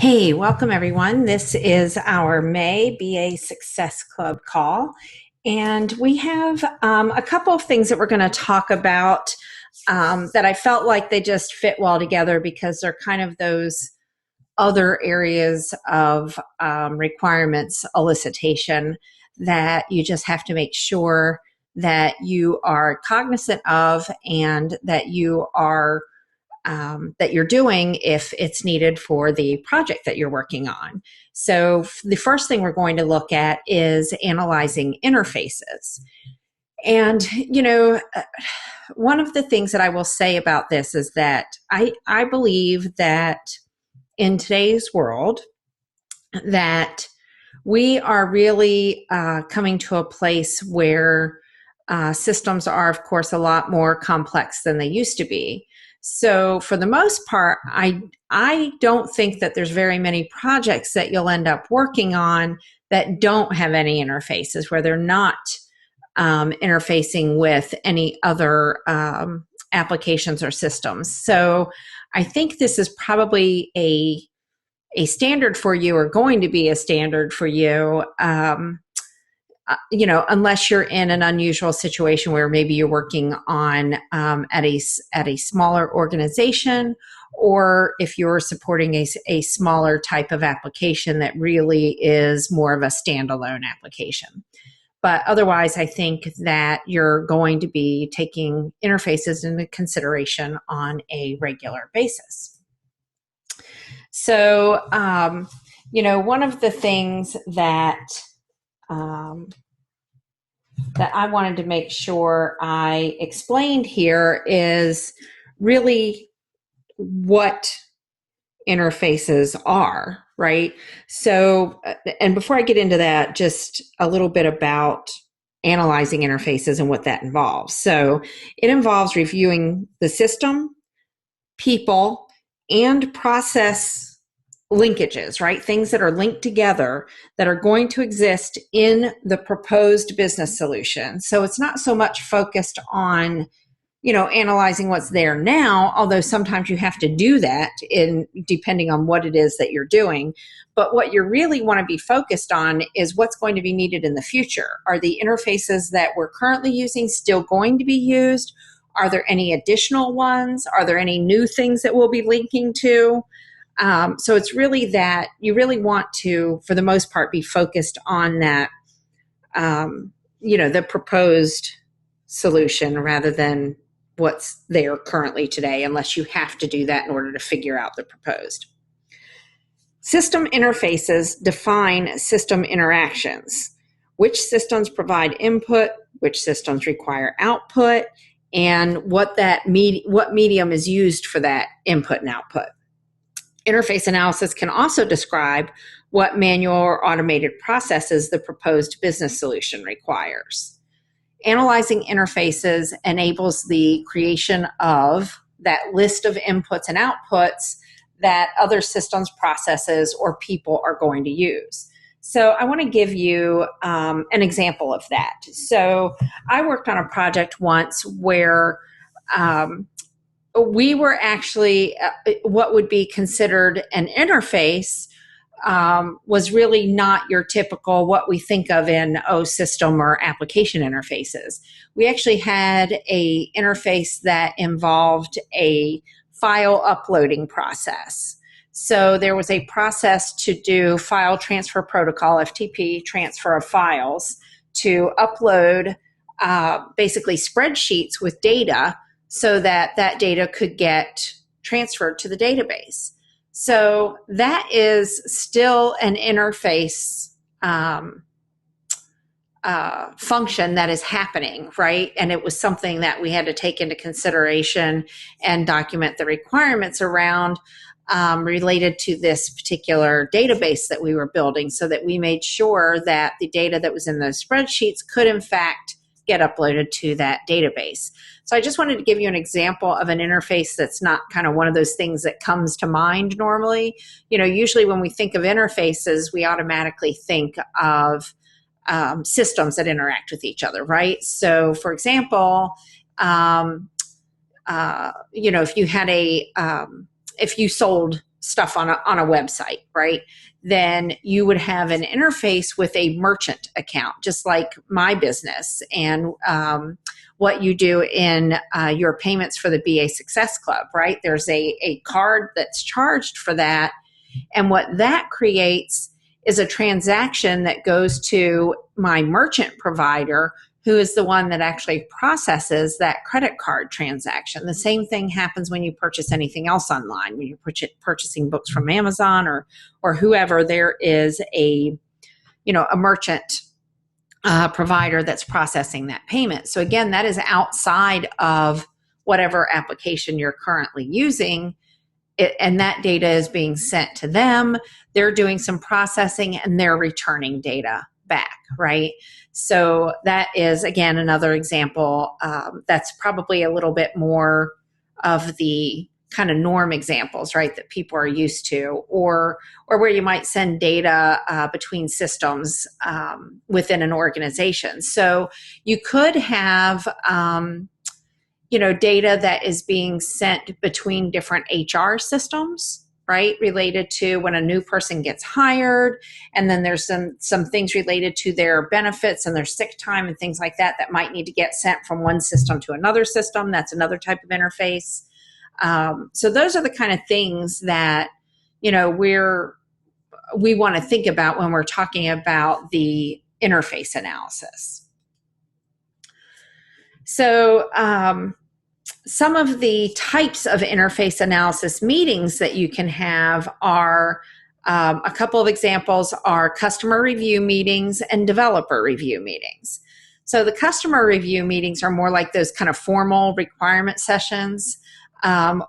Hey, welcome everyone. This is our May BA Success Club call. And we have a couple of things that we're going to talk about that I felt like they just fit well together because they're kind of those other areas of requirements elicitation that you just have to make sure that you are cognizant of and that you are that you're doing if it's needed for the project that you're working on. So the first thing we're going to look at is analyzing interfaces. And, one of the things that I will say about this is that I believe that in today's world that we are really coming to a place where systems are, of course, a lot more complex than they used to be. So for the most part, I don't think that there's very many projects that you'll end up working on that don't have any interfaces, where they're not interfacing with any other applications or systems. So I think this is probably a standard for you, or going to be a standard for you, unless you're in an unusual situation where maybe you're working on at a smaller organization, or if you're supporting a smaller type of application that really is more of a standalone application. But otherwise, I think that you're going to be taking interfaces into consideration on a regular basis. So, one of the things that I wanted to make sure I explained here is really what interfaces are, right? So, and before I get into that, just a little bit about analyzing interfaces and what that involves. So it involves reviewing the system, people, and process linkages, right? Things that are linked together that are going to exist in the proposed business solution. So it's not so much focused on, analyzing what's there now, although sometimes you have to do that depending on what it is that you're doing. But what you really want to be focused on is what's going to be needed in the future. Are the interfaces that we're currently using still going to be used? Are there any additional ones? Are there any new things that we'll be linking to? So it's really that you really want to, for the most part, be focused on that, the proposed solution rather than what's there currently today, unless you have to do that in order to figure out the proposed. System interfaces define system interactions. Which systems provide input, which systems require output, and what medium is used for that input and output. Interface analysis can also describe what manual or automated processes the proposed business solution requires. Analyzing interfaces enables the creation of that list of inputs and outputs that other systems, processes, or people are going to use. So I want to give you an example of that. So I worked on a project once where we were actually what would be considered an interface was really not your typical what we think of in system or application interfaces. We actually had a interface that involved a file uploading process. So there was a process to do file transfer protocol, FTP, transfer of files, to upload basically spreadsheets with data so that data could get transferred to the database. So that is still an interface function that is happening, right? And it was something that we had to take into consideration and document the requirements around related to this particular database that we were building, so that we made sure that the data that was in those spreadsheets could in fact get uploaded to that database. So I just wanted to give you an example of an interface that's not kind of one of those things that comes to mind normally. Usually when we think of interfaces, we automatically think of systems that interact with each other, right? So for example, if you had if you sold stuff on a website, right? Then you would have an interface with a merchant account, just like my business and what you do in your payments for the BA Success Club, right? There's a card that's charged for that. And what that creates is a transaction that goes to my merchant provider, who is the one that actually processes that credit card transaction. The same thing happens when you purchase anything else online. When you're purchasing books from Amazon or whoever, there is a merchant provider that's processing that payment. So again, that is outside of whatever application you're currently using. And that data is being sent to them. They're doing some processing and they're returning data back, right? So that is, again, another example that's probably a little bit more of the kind of norm examples, right, that people are used to, or where you might send data between systems within an organization. So you could have data that is being sent between different HR systems, right, related to when a new person gets hired. And then there's some things related to their benefits and their sick time and things like that might need to get sent from one system to another system. That's another type of interface. So those are the kind of things that, we want to think about when we're talking about the interface analysis. So some of the types of interface analysis meetings that you can have are, a couple of examples are customer review meetings and developer review meetings. So the customer review meetings are more like those kind of formal requirement sessions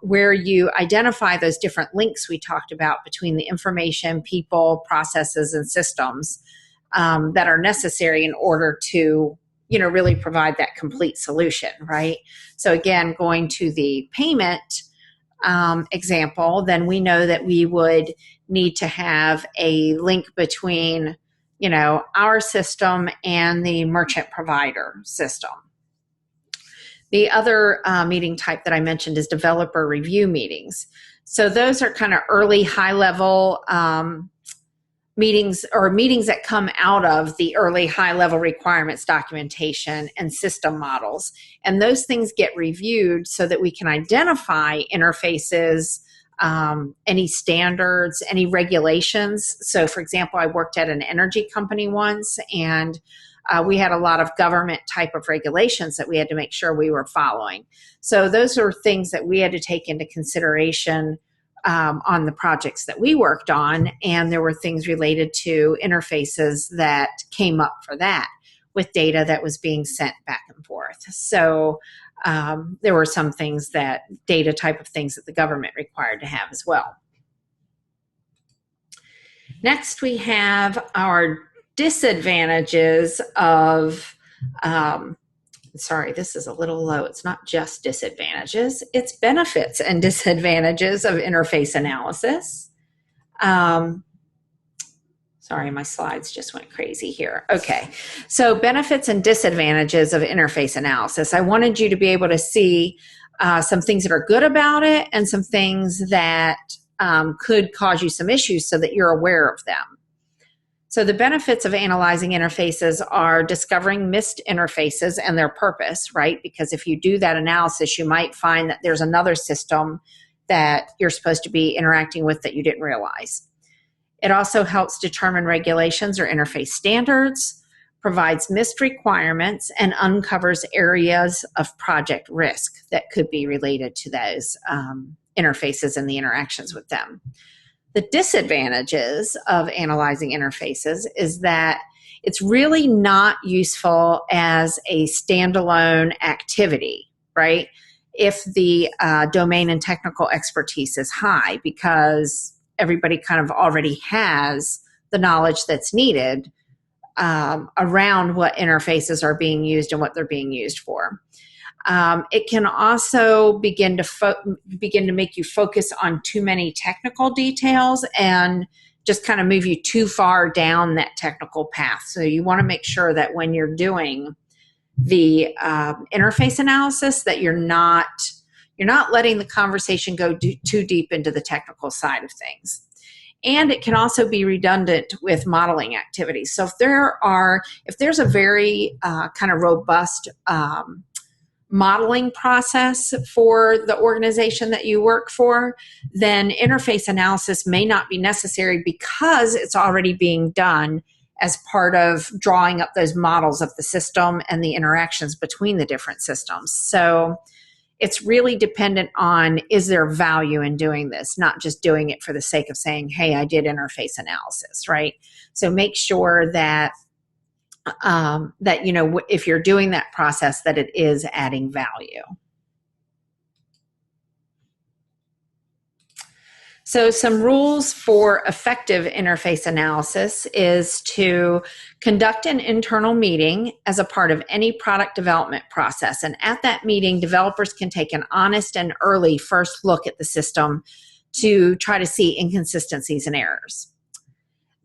where you identify those different links we talked about between the information, people, processes, and systems that are necessary in order to really provide that complete solution, right? So again, going to the payment example, then we know that we would need to have a link between, our system and the merchant provider system. The other meeting type that I mentioned is developer review meetings. So those are kind of early high-level meetings or meetings that come out of the early high-level requirements documentation and system models. And those things get reviewed so that we can identify interfaces, any standards, any regulations. So for example, I worked at an energy company once, and we had a lot of government type of regulations that we had to make sure we were following. So those are things that we had to take into consideration on the projects that we worked on, and there were things related to interfaces that came up for that with data that was being sent back and forth. So there were some things that data type of things that the government required to have as well. Next, we have our disadvantages of sorry, this is a little low. It's not just disadvantages, it's benefits and disadvantages of interface analysis. Sorry, my slides just went crazy here. Okay, so benefits and disadvantages of interface analysis. I wanted you to be able to see some things that are good about it and some things that could cause you some issues so that you're aware of them. So the benefits of analyzing interfaces are discovering missed interfaces and their purpose, right? Because if you do that analysis, you might find that there's another system that you're supposed to be interacting with that you didn't realize. It also helps determine regulations or interface standards, provides missed requirements, and uncovers areas of project risk that could be related to those interfaces and the interactions with them. The disadvantages of analyzing interfaces is that it's really not useful as a standalone activity, right? If the domain and technical expertise is high, because everybody kind of already has the knowledge that's needed around what interfaces are being used and what they're being used for. It can also begin to make you focus on too many technical details and just kind of move you too far down that technical path. So you want to make sure that when you're doing the interface analysis that you're not you're not letting the conversation go too deep into the technical side of things. And it can also be redundant with modeling activities. So if there's a very kind of robust modeling process for the organization that you work for, then interface analysis may not be necessary because it's already being done as part of drawing up those models of the system and the interactions between the different systems. So it's really dependent on, is there value in doing this, not just doing it for the sake of saying, hey, I did interface analysis, right? So make sure that if you're doing that process, that it is adding value. So some rules for effective interface analysis is to conduct an internal meeting as a part of any product development process. And at that meeting, developers can take an honest and early first look at the system to try to see inconsistencies and errors.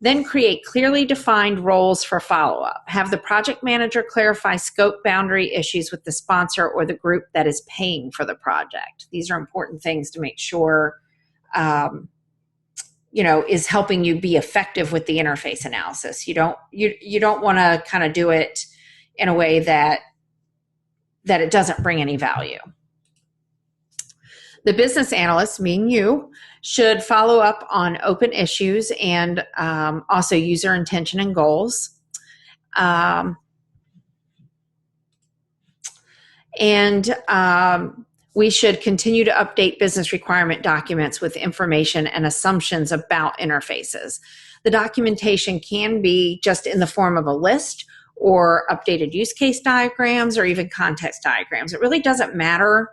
Then create clearly defined roles for follow-up. Have the project manager clarify scope boundary issues with the sponsor or the group that is paying for the project. These are important things to make sure is helping you be effective with the interface analysis. You don't want to kind of do it in a way that it doesn't bring any value. The business analyst, meaning you, should follow up on open issues and also user intention and goals. We should continue to update business requirement documents with information and assumptions about interfaces. The documentation can be just in the form of a list or updated use case diagrams or even context diagrams. It really doesn't matter.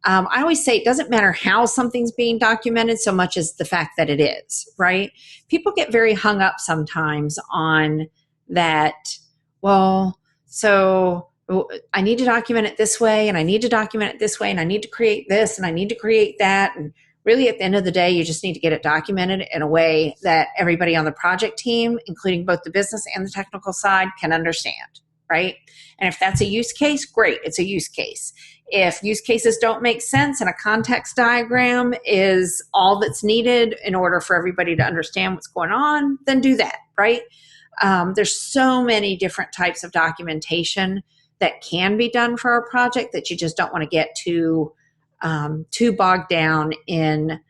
I always say it doesn't matter how something's being documented so much as the fact that it is, right? People get very hung up sometimes on that, so I need to document it this way, and I need to document it this way, and I need to create this, and I need to create that. And really, at the end of the day, you just need to get it documented in a way that everybody on the project team, including both the business and the technical side, can understand, right? And if that's a use case, great, it's a use case. If use cases don't make sense and a context diagram is all that's needed in order for everybody to understand what's going on, then do that, right? There's so many different types of documentation that can be done for a project that you just don't want to get too bogged down in,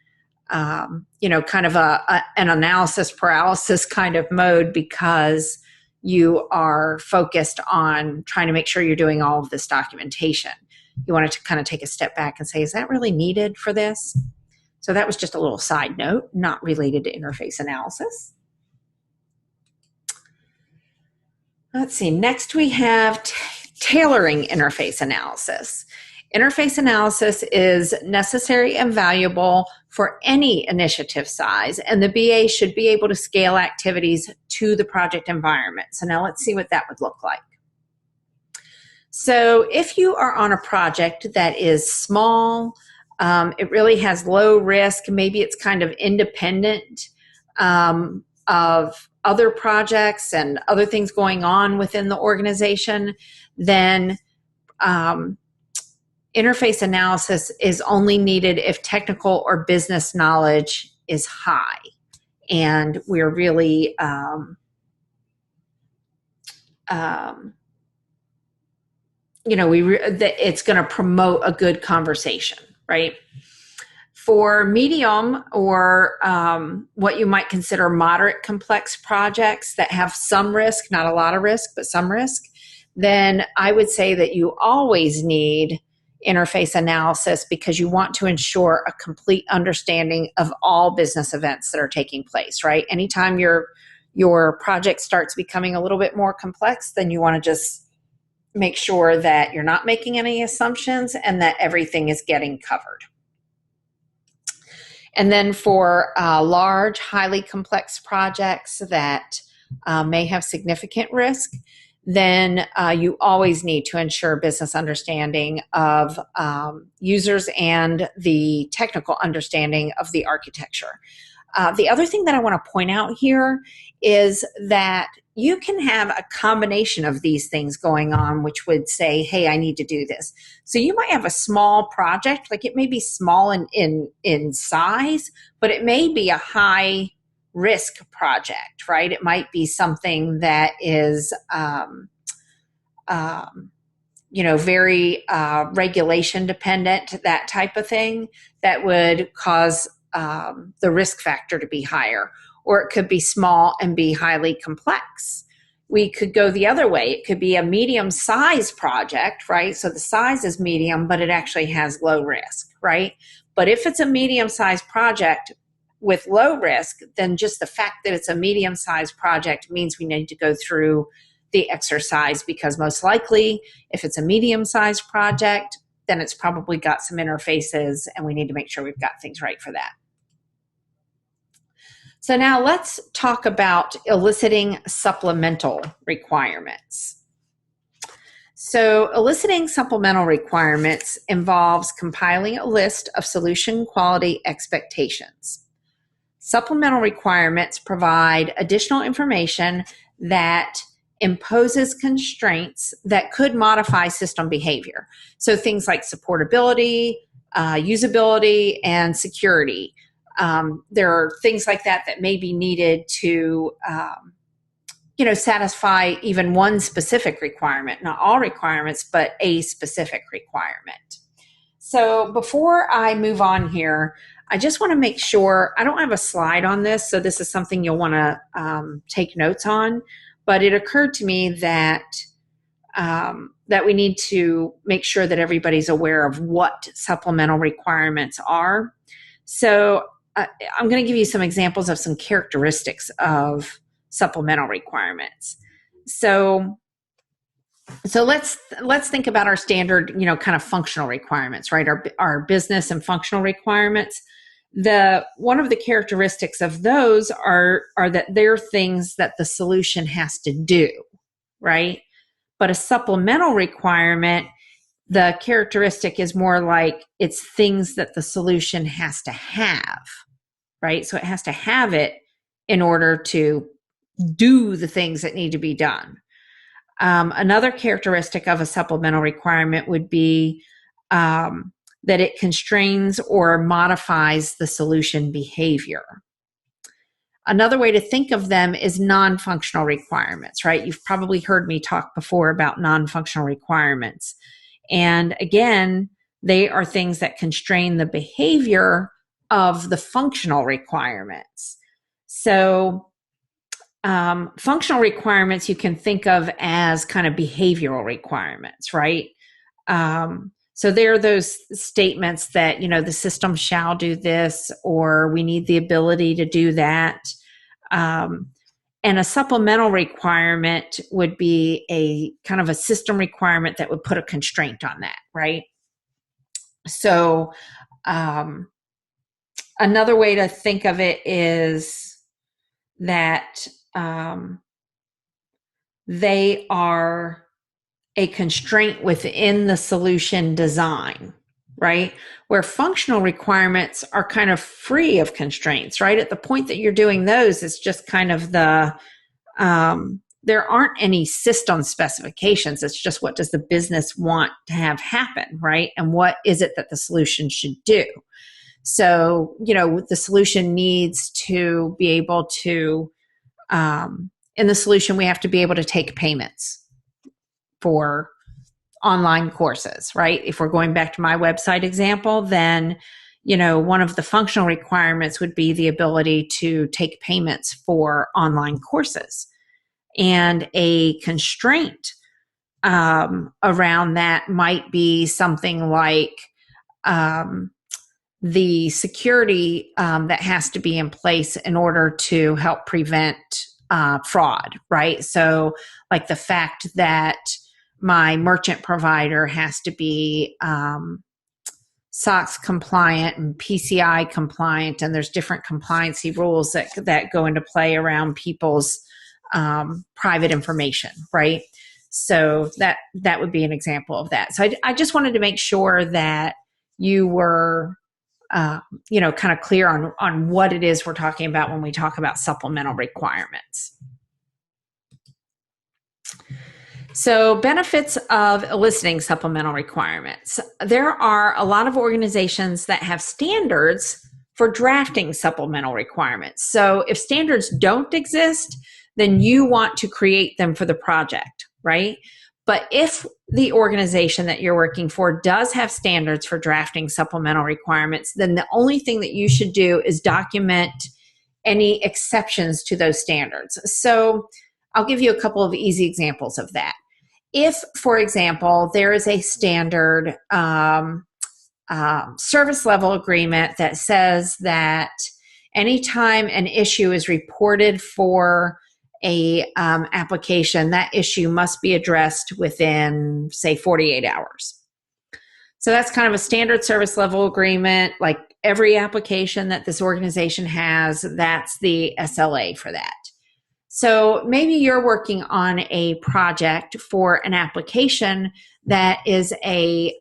kind of an analysis paralysis kind of mode because you are focused on trying to make sure you're doing all of this documentation. You want to kind of take a step back and say, is that really needed for this? So that was just a little side note, not related to interface analysis. Let's see, next we have tailoring interface analysis. Interface analysis is necessary and valuable for any initiative size, and the BA should be able to scale activities to the project environment. So now let's see what that would look like. So if you are on a project that is small, it really has low risk, maybe it's kind of independent of other projects and other things going on within the organization, then interface analysis is only needed if technical or business knowledge is high. And we're really it's going to promote a good conversation, right? For medium or what you might consider moderate complex projects that have some risk, not a lot of risk, but some risk, then I would say that you always need interface analysis because you want to ensure a complete understanding of all business events that are taking place, right? Anytime your project starts becoming a little bit more complex, then you want to just make sure that you're not making any assumptions and that everything is getting covered. And then for large, highly complex projects that may have significant risk, then you always need to ensure business understanding of users and the technical understanding of the architecture. The other thing that I want to point out here is that you can have a combination of these things going on, which would say, hey, I need to do this. So you might have a small project, like it may be small in size, but it may be a high risk project, right? It might be something that is, very regulation dependent, that type of thing, that would cause the risk factor to be higher. Or it could be small and be highly complex. We could go the other way. It could be a medium-sized project, right? So the size is medium, but it actually has low risk, right? But if it's a medium-sized project with low risk, then just the fact that it's a medium-sized project means we need to go through the exercise, because most likely, if it's a medium-sized project, then it's probably got some interfaces, and we need to make sure we've got things right for that. So now let's talk about eliciting supplemental requirements. So eliciting supplemental requirements involves compiling a list of solution quality expectations. Supplemental requirements provide additional information that imposes constraints that could modify system behavior. So things like supportability, usability, and security. There are things like that that may be needed to, satisfy even one specific requirement, not all requirements, but a specific requirement. So before I move on here, I just want to make sure, I don't have a slide on this, so this is something you'll want to take notes on, but it occurred to me that that we need to make sure that everybody's aware of what supplemental requirements are. So I'm going to give you some examples of some characteristics of supplemental requirements. So let's think about our standard, kind of functional requirements, right? Our business and functional requirements. One of the characteristics of those are that they're things that the solution has to do, right? But a supplemental requirement, the characteristic is more like it's things that the solution has to have, right? So it has to have it in order to do the things that need to be done. Another characteristic of a supplemental requirement would be that it constrains or modifies the solution behavior. Another way to think of them is non-functional requirements, right? You've probably heard me talk before about non-functional requirements. And again, they are things that constrain the behavior of the functional requirements. So functional requirements you can think of as kind of behavioral requirements, right? So there are those statements that, the system shall do this, or we need the ability to do that. And a supplemental requirement would be a kind of a system requirement that would put a constraint on that, right? So another way to think of it is that they are a constraint within the solution design, right? Where functional requirements are kind of free of constraints, right? At the point that you're doing those, it's just kind of there aren't any system specifications. It's just, what does the business want to have happen, right? And what is it that the solution should do? So, the solution needs to be able to, in the solution, we have to be able to take payments for online courses, right? If we're going back to my website example, then, one of the functional requirements would be the ability to take payments for online courses. And a constraint around that might be something like the security that has to be in place in order to help prevent fraud, right? So like the fact that my merchant provider has to be SOX compliant and PCI compliant, and there's different compliancy rules that go into play around people's private information, right? So that would be an example of that. So I just wanted to make sure that you were kind of clear on what it is we're talking about when we talk about supplemental requirements. So, benefits of eliciting supplemental requirements. There are a lot of organizations that have standards for drafting supplemental requirements. So, if standards don't exist, then you want to create them for the project, right? But if the organization that you're working for does have standards for drafting supplemental requirements, then the only thing that you should do is document any exceptions to those standards. So, I'll give you a couple of easy examples of that. If, for example, there is a standard service level agreement that says that anytime an issue is reported for a application, that issue must be addressed within, say, 48 hours. So that's kind of a standard service level agreement. Like every application that this organization has, that's the SLA for that. So maybe you're working on a project for an application that is a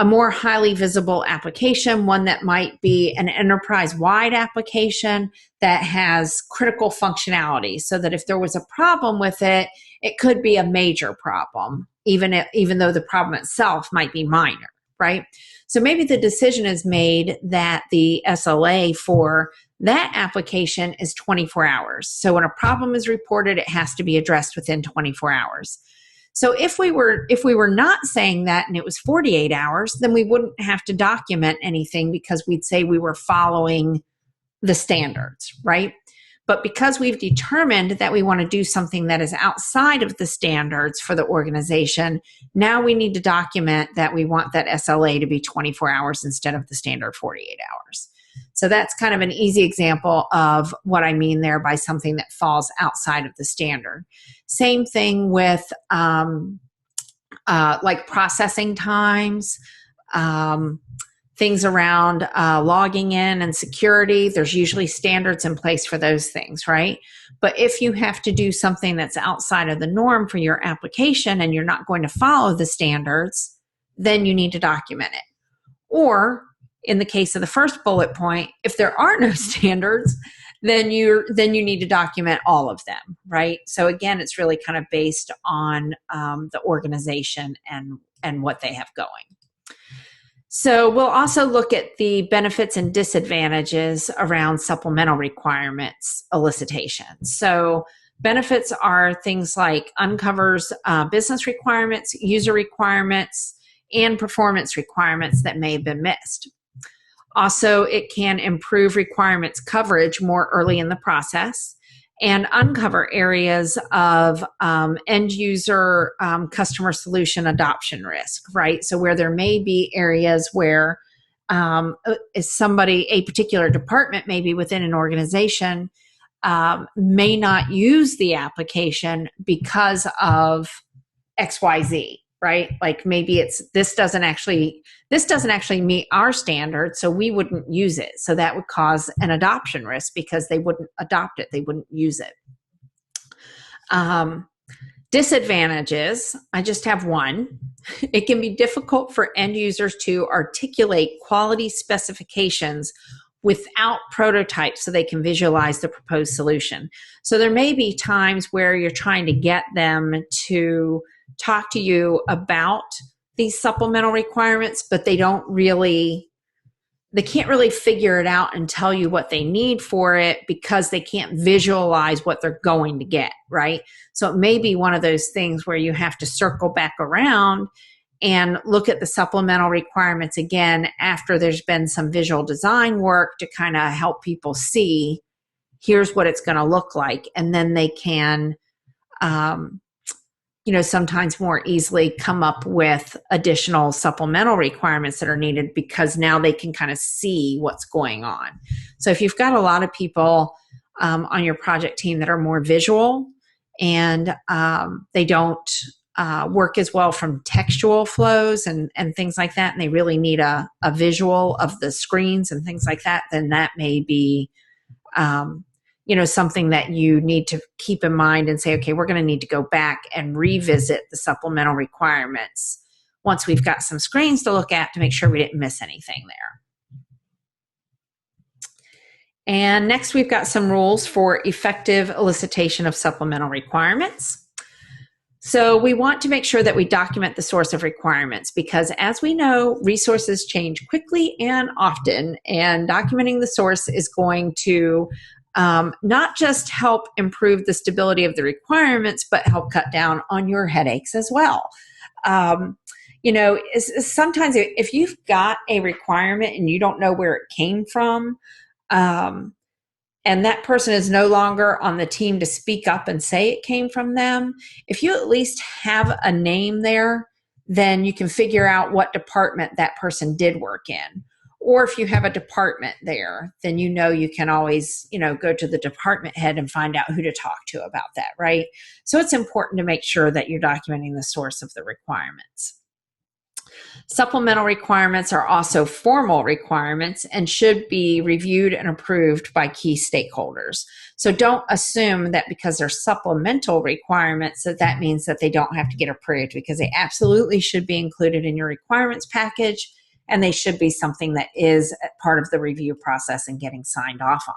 more highly visible application, one that might be an enterprise-wide application that has critical functionality, so that if there was a problem with it, it could be a major problem, even though the problem itself might be minor, right? So maybe the decision is made that the SLA for that application is 24 hours. So when a problem is reported, it has to be addressed within 24 hours. So if we were not saying that and it was 48 hours, then we wouldn't have to document anything because we'd say we were following the standards, right? But because we've determined that we want to do something that is outside of the standards for the organization, now we need to document that we want that SLA to be 24 hours instead of the standard 48 hours. So that's kind of an easy example of what I mean there by something that falls outside of the standard. Same thing with like processing times, things around logging in and security. There's usually standards in place for those things, right? But if you have to do something that's outside of the norm for your application and you're not going to follow the standards, then you need to document it. Or in the case of the first bullet point, if there are no standards, then you need to document all of them, right? So again, it's really kind of based on the organization and what they have going. So we'll also look at the benefits and disadvantages around supplemental requirements elicitation. So benefits are things like uncovers business requirements, user requirements, and performance requirements that may have been missed. Also, it can improve requirements coverage more early in the process and uncover areas of end user customer solution adoption risk, right? So where there may be areas where a particular department maybe within an organization may not use the application because of XYZ. Right? Like maybe this doesn't actually meet our standards, so we wouldn't use it. So that would cause an adoption risk because they wouldn't adopt it, they wouldn't use it. Disadvantages, I just have one. It can be difficult for end users to articulate quality specifications without prototypes so they can visualize the proposed solution. So there may be times where you're trying to get them to talk to you about these supplemental requirements, but they can't really figure it out and tell you what they need for it because they can't visualize what they're going to get, right? So it may be one of those things where you have to circle back around and look at the supplemental requirements again after there's been some visual design work to kind of help people see here's what it's going to look like. And then they can sometimes more easily come up with additional supplemental requirements that are needed because now they can kind of see what's going on. So if you've got a lot of people on your project team that are more visual and they don't work as well from textual flows and things like that, and they really need a visual of the screens and things like that, then that may be something that you need to keep in mind and say, okay, we're going to need to go back and revisit the supplemental requirements once we've got some screens to look at to make sure we didn't miss anything there. And next, we've got some rules for effective elicitation of supplemental requirements. So we want to make sure that we document the source of requirements because, as we know, resources change quickly and often, and documenting the source is going to not just help improve the stability of the requirements, but help cut down on your headaches as well. Sometimes if you've got a requirement and you don't know where it came from, and that person is no longer on the team to speak up and say it came from them, if you at least have a name there, then you can figure out what department that person did work in. Or if you have a department there, then you can always, go to the department head and find out who to talk to about that, right? So it's important to make sure that you're documenting the source of the requirements. Supplemental requirements are also formal requirements and should be reviewed and approved by key stakeholders. So don't assume that because they're supplemental requirements that means that they don't have to get approved, because they absolutely should be included in your requirements package, and they should be something that is part of the review process and getting signed off on.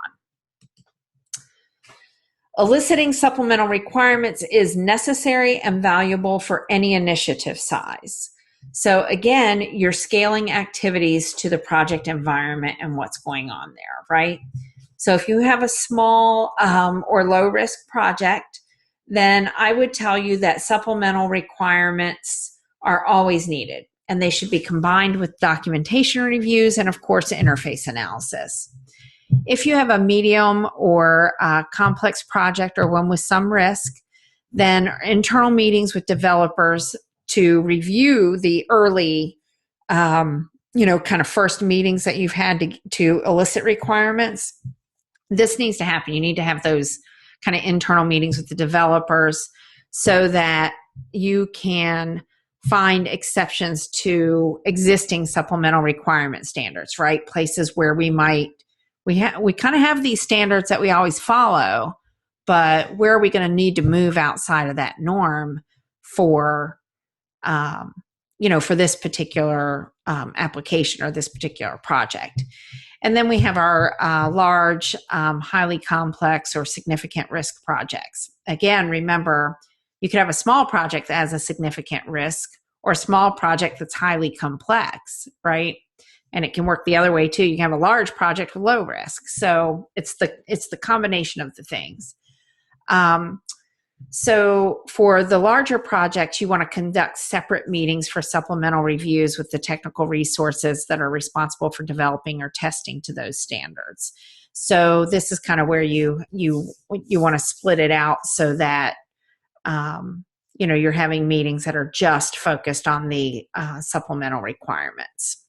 Eliciting supplemental requirements is necessary and valuable for any initiative size. So again, you're scaling activities to the project environment and what's going on there, right? So if you have a small or low risk project, then I would tell you that supplemental requirements are always needed, and they should be combined with documentation reviews and, of course, interface analysis. If you have a medium or complex project or one with some risk, then internal meetings with developers to review the early, kind of first meetings that you've had to elicit requirements. This needs to happen. You need to have those kind of internal meetings with the developers so that you can find exceptions to existing supplemental requirement standards, right? Places where we kind of have these standards that we always follow, but where are we going to need to move outside of that norm for this particular application or this particular project. And then we have our large, highly complex or significant risk projects. Again, remember, you could have a small project that has a significant risk or a small project that's highly complex, right? And it can work the other way too. You can have a large project with low risk. So it's the combination of the things. So for the larger projects, you want to conduct separate meetings for supplemental reviews with the technical resources that are responsible for developing or testing to those standards. So this is kind of where you want to split it out so that you're having meetings that are just focused on the supplemental requirements.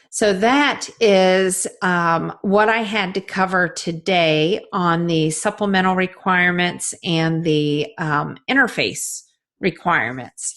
So that is what I had to cover today on the supplemental requirements and the interface requirements.